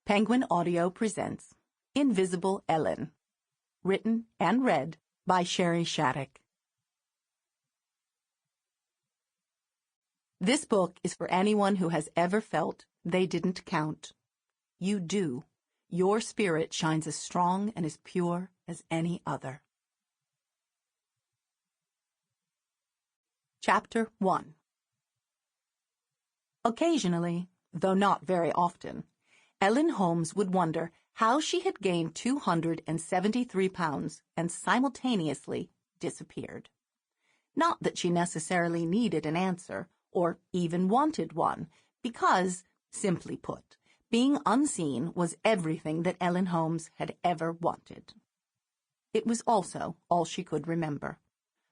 Penguin Audio presents Invisible Ellen, written and read by Shari Shattuck. This book is for anyone who has ever felt they didn't count. You do. Your spirit shines as strong and as pure as any other. Chapter 1. Occasionally, though not very often, Ellen Holmes would wonder how she had gained 273 pounds and simultaneously disappeared. Not that she necessarily needed an answer, or even wanted one, because, simply put, being unseen was everything that Ellen Holmes had ever wanted. It was also all she could remember.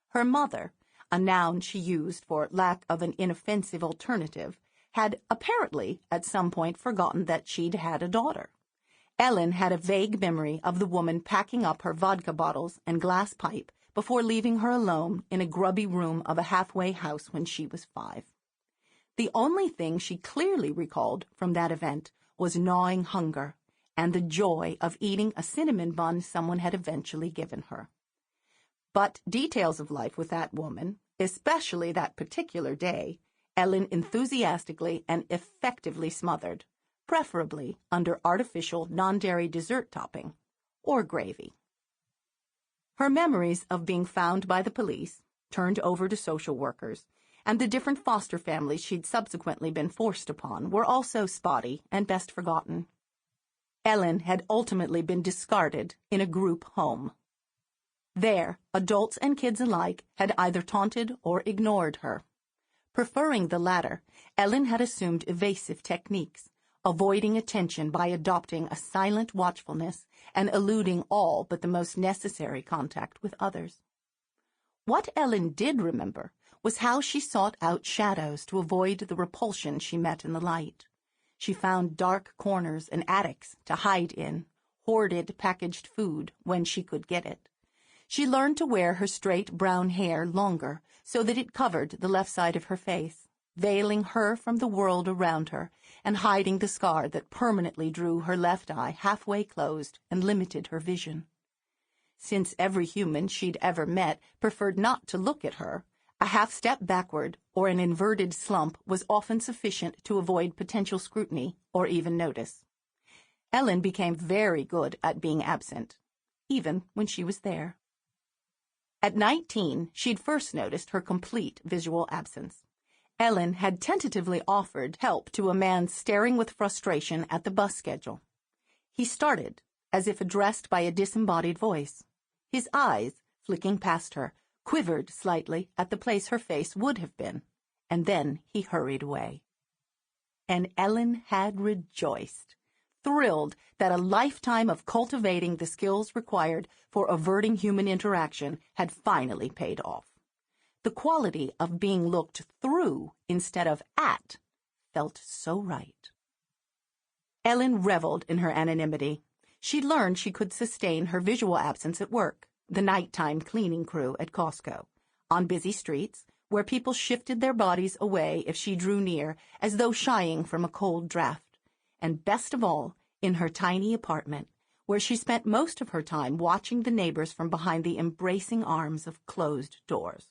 Her mother, a noun she used for lack of an inoffensive alternative, had apparently at some point forgotten that she'd had a daughter. Ellen had a vague memory of the woman packing up her vodka bottles and glass pipe before leaving her alone in a grubby room of a halfway house when she was 5. The only thing she clearly recalled from that event was gnawing hunger and the joy of eating a cinnamon bun someone had eventually given her. But details of life with that woman, especially that particular day, Ellen enthusiastically and effectively smothered, preferably under artificial non-dairy dessert topping, or gravy. Her memories of being found by the police, turned over to social workers, and the different foster families she'd subsequently been forced upon were also spotty and best forgotten. Ellen had ultimately been discarded in a group home. There, adults and kids alike had either taunted or ignored her. Preferring the latter, Ellen had assumed evasive techniques, avoiding attention by adopting a silent watchfulness and eluding all but the most necessary contact with others. What Ellen did remember was how she sought out shadows to avoid the repulsion she met in the light. She found dark corners and attics to hide in, hoarded packaged food when she could get it. She learned to wear her straight brown hair longer so that it covered the left side of her face, veiling her from the world around her and hiding the scar that permanently drew her left eye halfway closed and limited her vision. Since every human she'd ever met preferred not to look at her, a half step backward or an inverted slump was often sufficient to avoid potential scrutiny or even notice. Ellen became very good at being absent, even when she was there. At 19, she'd first noticed her complete visual absence. Ellen had tentatively offered help to a man staring with frustration at the bus schedule. He started, as if addressed by a disembodied voice. His eyes, flicking past her, quivered slightly at the place her face would have been, and then he hurried away. And Ellen had rejoiced, thrilled that a lifetime of cultivating the skills required for averting human interaction had finally paid off. The quality of being looked through instead of at felt so right. Ellen reveled in her anonymity. She learned she could sustain her visual absence at work, the nighttime cleaning crew at Costco, on busy streets where people shifted their bodies away if she drew near as though shying from a cold draft, and best of all, in her tiny apartment, where she spent most of her time watching the neighbors from behind the embracing arms of closed doors.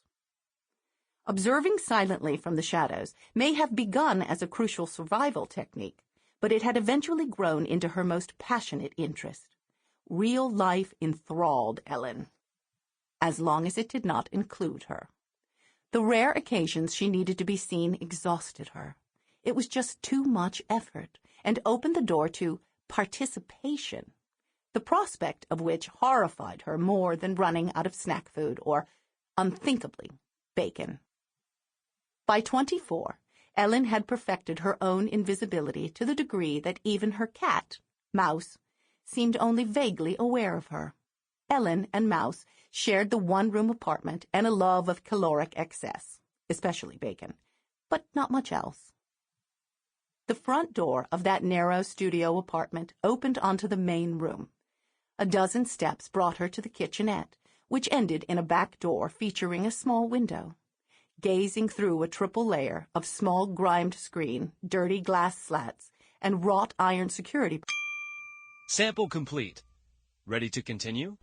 Observing silently from the shadows may have begun as a crucial survival technique, but it had eventually grown into her most passionate interest. Real life enthralled Ellen, as long as it did not include her. The rare occasions she needed to be seen exhausted her. It was just too much effort, and opened the door to participation, the prospect of which horrified her more than running out of snack food or, unthinkably, bacon. By 24, Ellen had perfected her own invisibility to the degree that even her cat, Mouse, seemed only vaguely aware of her. Ellen and Mouse shared the one-room apartment and a love of caloric excess, especially bacon, but not much else. The front door of that narrow studio apartment opened onto the main room. A dozen steps brought her to the kitchenette, which ended in a back door featuring a small window. Gazing through a triple layer of small grimed screen, dirty glass slats, and wrought iron security, Sample complete. Ready to continue?